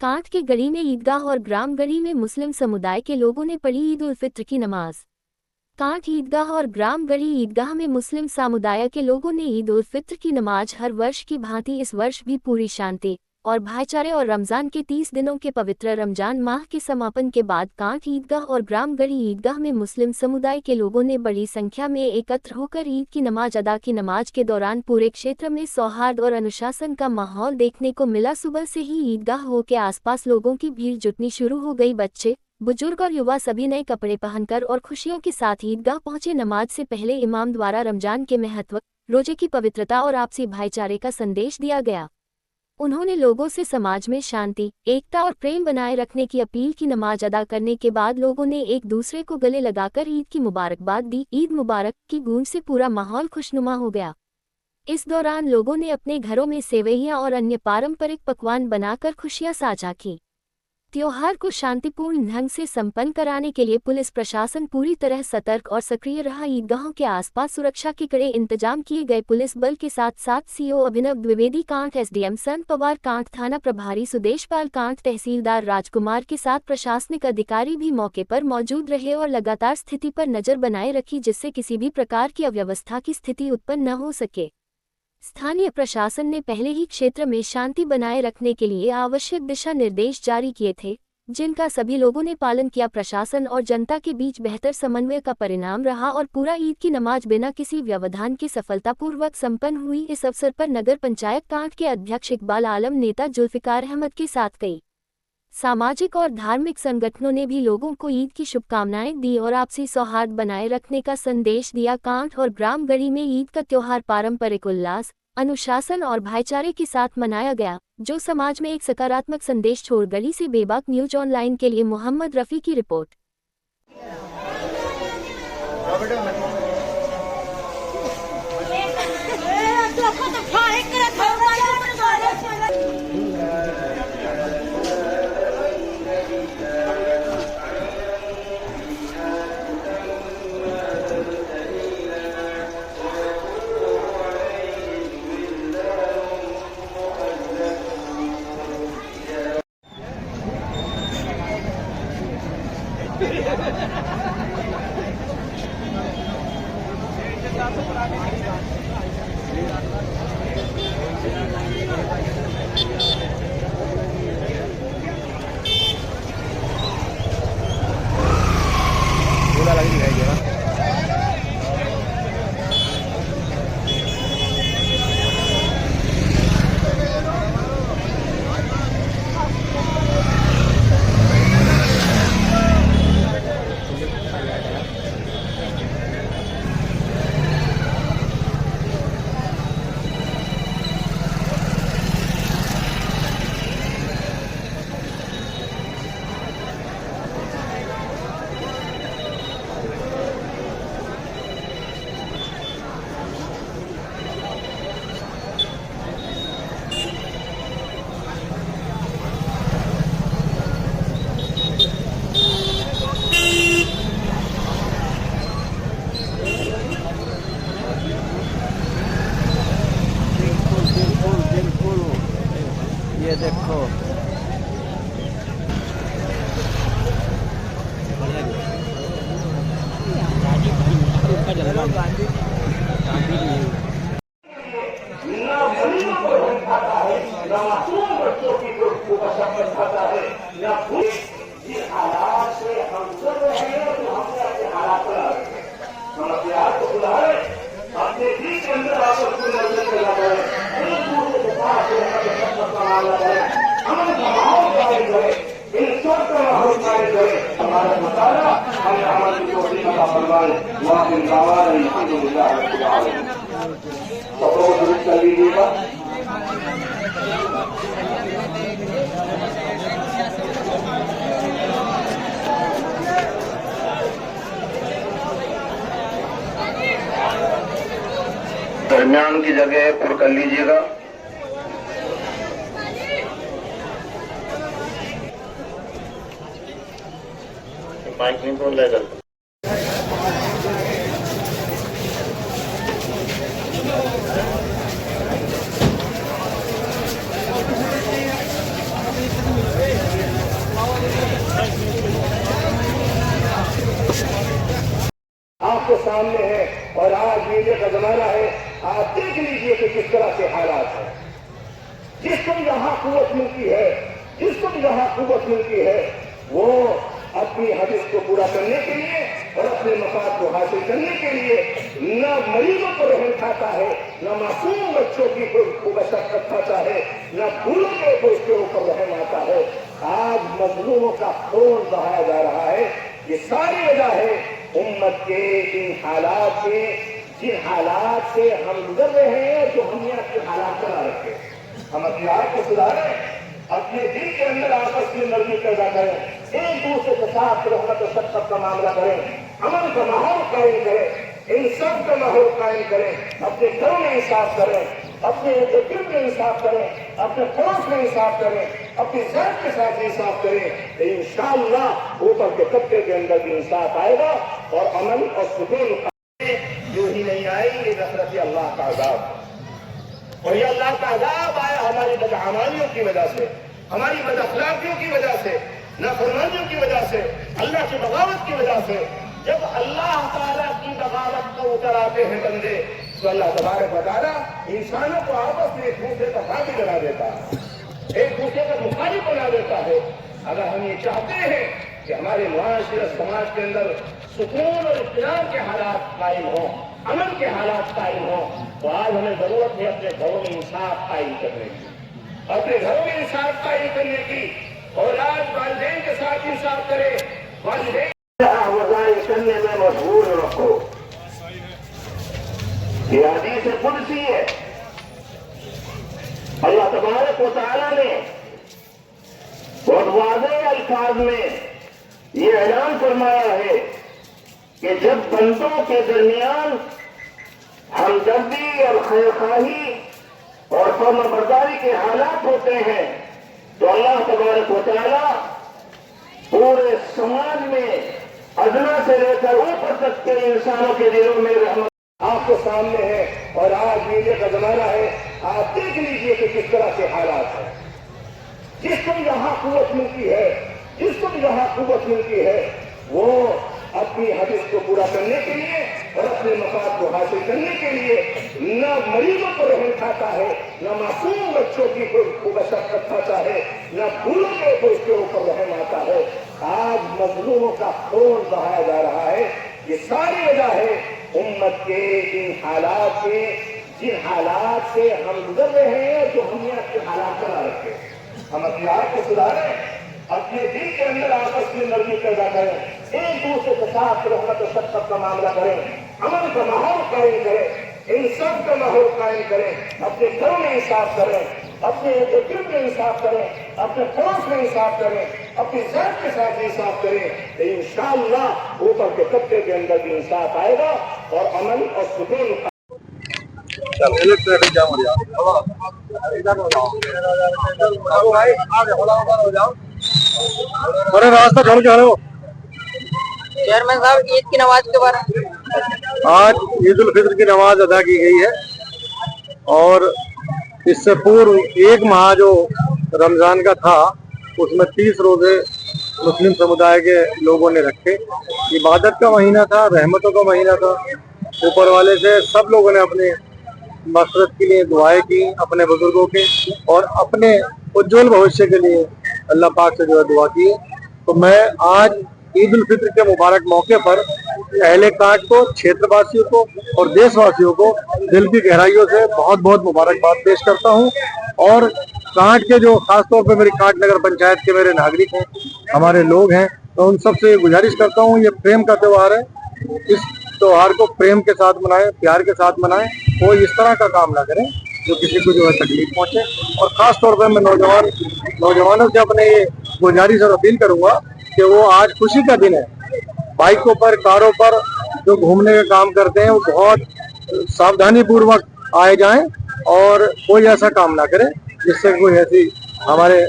कांठ के गढ़ी में ईदगाह और ग्राम गढ़ी में मुस्लिम समुदाय के लोगों ने पढ़ी ईद उल फित्र की नमाज। कांठ ईदगाह और ग्राम गढ़ी ईदगाह में मुस्लिम समुदाय के लोगों ने ईद उल फित्र की नमाज हर वर्ष की भांति इस वर्ष भी पूरी शांति और भाईचारे और रमजान के 30 दिनों के पवित्र रमजान माह के समापन के बाद कांठ ईदगाह और ग्राम गढ़ी ईदगाह में मुस्लिम समुदाय के लोगों ने बड़ी संख्या में एकत्र होकर ईद की नमाज अदा की। नमाज के दौरान पूरे क्षेत्र में सौहार्द और अनुशासन का माहौल देखने को मिला। सुबह से ही ईदगाह हो के आसपास लोगों की भीड़ जुटनी शुरू हो गई। बच्चे, बुजुर्ग और युवा सभी नए कपड़े पहनकर और खुशियों के साथ ईदगाह पहुंचे। नमाज से पहले इमाम द्वारा रमजान के महत्व, रोजे की पवित्रता और आपसी भाईचारे का संदेश दिया गया। उन्होंने लोगों से समाज में शांति, एकता और प्रेम बनाए रखने की अपील की। नमाज अदा करने के बाद लोगों ने एक दूसरे को गले लगाकर ईद की मुबारकबाद दी। ईद मुबारक की गूंज से पूरा माहौल खुशनुमा हो गया। इस दौरान लोगों ने अपने घरों में सेवइयां और अन्य पारंपरिक पकवान बनाकर खुशियां साझा की। त्योहार को शांतिपूर्ण ढंग से संपन्न कराने के लिए पुलिस प्रशासन पूरी तरह सतर्क और सक्रिय रहा। ईदगाहों के आसपास सुरक्षा के कड़े इंतजाम किए गए। पुलिस बल के साथ साथ सीओ अभिनव द्विवेदी कांठ, एसडीएम संत पवार कांठ, थाना प्रभारी सुदेश पाल कांठ, तहसीलदार राजकुमार के साथ प्रशासनिक अधिकारी भी मौके पर मौजूद रहे और लगातार स्थिति पर नजर बनाए रखी, जिससे किसी भी प्रकार की अव्यवस्था की स्थिति उत्पन्न न हो सके। स्थानीय प्रशासन ने पहले ही क्षेत्र में शांति बनाए रखने के लिए आवश्यक दिशा निर्देश जारी किए थे, जिनका सभी लोगों ने पालन किया। प्रशासन और जनता के बीच बेहतर समन्वय का परिणाम रहा और पूरा ईद की नमाज बिना किसी व्यवधान के सफलतापूर्वक संपन्न हुई। इस अवसर पर नगर पंचायत कांठ के अध्यक्ष इकबाल आलम, नेता जुल्फिकार अहमद के साथ कई सामाजिक और धार्मिक संगठनों ने भी लोगों को ईद की शुभकामनाएं दी और आपसी सौहार्द बनाए रखने का संदेश दिया। कांठ और ग्राम गढ़ी में ईद का त्योहार पारंपरिक उल्लास, अनुशासन और भाईचारे के साथ मनाया गया, जो समाज में एक सकारात्मक संदेश छोड़। गढ़ी से बेबाक न्यूज ऑनलाइन के लिए मोहम्मद रफी की रिपोर्ट। ये देखो दरमियान की जगह पुर कर लीजिएगा। माइक नहीं बोल रहे कर सामने है और आज मीडिया का जमाना है। आप देख लीजिए कि किस तरह के हालात हैं। जिसको जहां कुव्वत मिलती है, जिसको जहां कुव्वत मिलती है, वो अपनी हदीस को पूरा करने के लिए और अपने मकाद को हासिल करने के लिए न मरीजों को रहम खाता है, न मासूम बच्चों की कोई मशक्कत खाता है, न भूलों के कोई उसके ऊपर रहम आता है। आज मजलूमों का खून बहाया जा रहा है। ये सारी वजह है उम्मत के इन हालात के, जिन हालात से हम गुजर रहे हैं, जो हम यहाँ के हालात बना रखे हैं। हम अपने आप को सुधारें, अपने दिल के अंदर आपस में नरमी पैदा करें, एक दूसरे के साथ रहमत और शफ़क़त का मामला करें, अमन का माहौल कायम करें, इंसाफ का माहौल कायम करें, अपने घरों में इंसाफ करें, अपने गिरद में इंसाफ करें, अपने पड़ोस में इंसाफ करें, अपनी जात के साथ इंसाफ करें। तो इंशाअल्लाह ऊपर के तबके के अंदर भी इंसाफ आएगा और अमन और सुकून जो ही नहीं आएंगे नफरत अल्लाह का अज़ाब। और ये अल्लाह का अज़ाब आया हमारी बदअमालियों की वजह से, हमारी बदअखलाकियों की वजह से, नाफरमानियों की वजह से, अल्लाह की बगावत की वजह से। जब अल्लाह ताला की बगावत को उतर आते हैं बंदे, तो अल्लाह तबारक व तआला इंसानों को आपस में एक दूसरे का हावी बना देता है, एक दूसरे का मुखालिफ बना देता है। अगर हम ये चाहते हैं कि हमारे मुआशरे समाज के अंदर सुकून और इत्मीनान के हालात कायम हों, अमन के हालात कायम हों, तो आज हमें जरूरत है अपने घरों में इंसाफ कायम करने की, अपने घरों में इंसाफ कायम करने की। और आज वालिदैन के साथ इंसाफ करें, वालिदैन करने में मजबूर रखो। ये हदीस कुदसी है। अल्लाह तबारक व तआला ने बहुत वाज़ेह अल्फाज में ये ऐलान फरमाया है कि जब बंदों के दरमियान हमदर्दी और खैरखाही और फर्माबरदारी के हालात होते हैं, तो अल्लाह तबारक व तआला पूरे समाज में अदना से लेकर ऊपर तक के इंसानों के दिलों में रहमत आपके सामने है। और आज मीडिया का जमाना है। आप देख लीजिए कि किस तरह के हालात हैं। जिसको जहां कुव्वत मिलती है, जिसको जहां कुव्वत मिलती है, वो अपनी हदीस को पूरा करने के लिए और अपने मकाद को हासिल करने के लिए न मरीजों को रहम खाता है, न मासूम बच्चों की कोई मशक्कत खाता है, न भूलों के कोई उसके ऊपर रहम आता है। आज मजलूमों का खून बहाया जा रहा है। ये सारी वजह है उम्मत के इन हालात के, जिन हालात से हम गुजर रहे हैं, जो हम यहाँ के हालात बना रखे हैं। हम अपने आप को सुधारें, अपने दिल के अंदर आपस में नरमी पैदा करें, एक दूसरे के साथ रहमत और शफ़क़त का मामला करें, अमन का माहौल कायम करें, इंसाफ का माहौल कायम करें, अपने घरों में इंसाफ करें, अपने गिरद में इंसाफ करें, अपने पड़ोस में इंसाफ करें, अपनी जात के साथ इंसाफ करें। तो इंशाअल्लाह ऊपर के तबके के अंदर भी इंसाफ आएगा और अमन और सुकून अरे रास्ता छोड़ के हलो। चेयरमैन साहब, ईद की नमाज के बारे में आज ईद उल फित्र की नमाज अदा की गई है और इससे पूर्व एक माह जो रमजान का था उसमें 30 रोजे मुस्लिम समुदाय के लोगों ने रखे। इबादत का महीना था, रहमतों का महीना था। ऊपर वाले से सब लोगों ने अपने मग़फ़िरत के लिए दुआएं की, अपने बुजुर्गों के और अपने उज्जवल भविष्य के लिए अल्लाह पाक से जो है दुआ की। तो मैं आज ईद उल फित्र के मुबारक मौके पर अहले कांट को, क्षेत्रवासियों को और देशवासियों को दिल की गहराइयों से बहुत बहुत मुबारकबाद पेश करता हूं। और कांट के जो खासतौर पर मेरी कांट नगर पंचायत के मेरे नागरिक हैं, हमारे लोग हैं, तो उन सबसे गुजारिश करता हूं, ये प्रेम का त्यौहार है, इस त्यौहार को प्रेम के साथ मनाएं, प्यार के साथ मनाएं। कोई इस तरह का काम ना करें जो किसी को जो है तकलीफ पहुंचे। और खास तौर पर मैं नौजवानों से अपने ये गुजारिश और अपील करूंगा कि वो आज खुशी का दिन है, बाइकों पर, कारों पर जो घूमने का काम करते हैं वो बहुत सावधानी पूर्वक आए जाएं और कोई ऐसा काम ना करें जिससे कोई ऐसी हमारे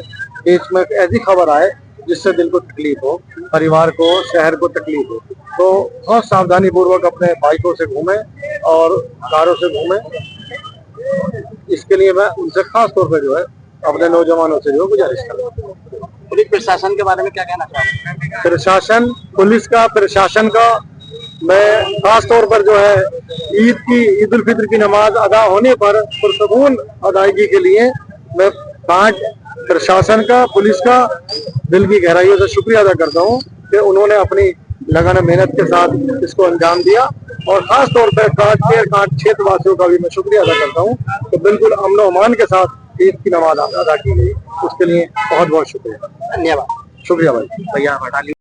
देश में ऐसी खबर आए जिससे दिल को तकलीफ हो, परिवार को, शहर को तकलीफ हो। तो बहुत सावधानी पूर्वक अपने बाइकों से घूमें और कारों से घूमें। इसके लिए मैं उनसे खास तौर पर जो है अपने नौजवानों से जो गुजारिश करूँ। पुलिस प्रशासन के बारे में क्या कहना चाहते हैं? प्रशासन, पुलिस का, प्रशासन का मैं खास तौर पर जो है ईद उल फित्र की नमाज अदा होने पर पुरसकून अदायगी के लिए मैं कांट प्रशासन का, पुलिस का दिल की गहराइयों से शुक्रिया अदा करता हूँ कि उन्होंने अपनी लगन मेहनत के साथ इसको अंजाम दिया। और खास तौर पर कांट क्षेत्र वासियों का भी मैं शुक्रिया अदा करता हूँ तो बिल्कुल अमन और अमान के साथ ईद की नमाज अदा की गई, उसके लिए बहुत बहुत शुक्रिया। धन्यवाद। शुक्रिया भाई। भैया हटा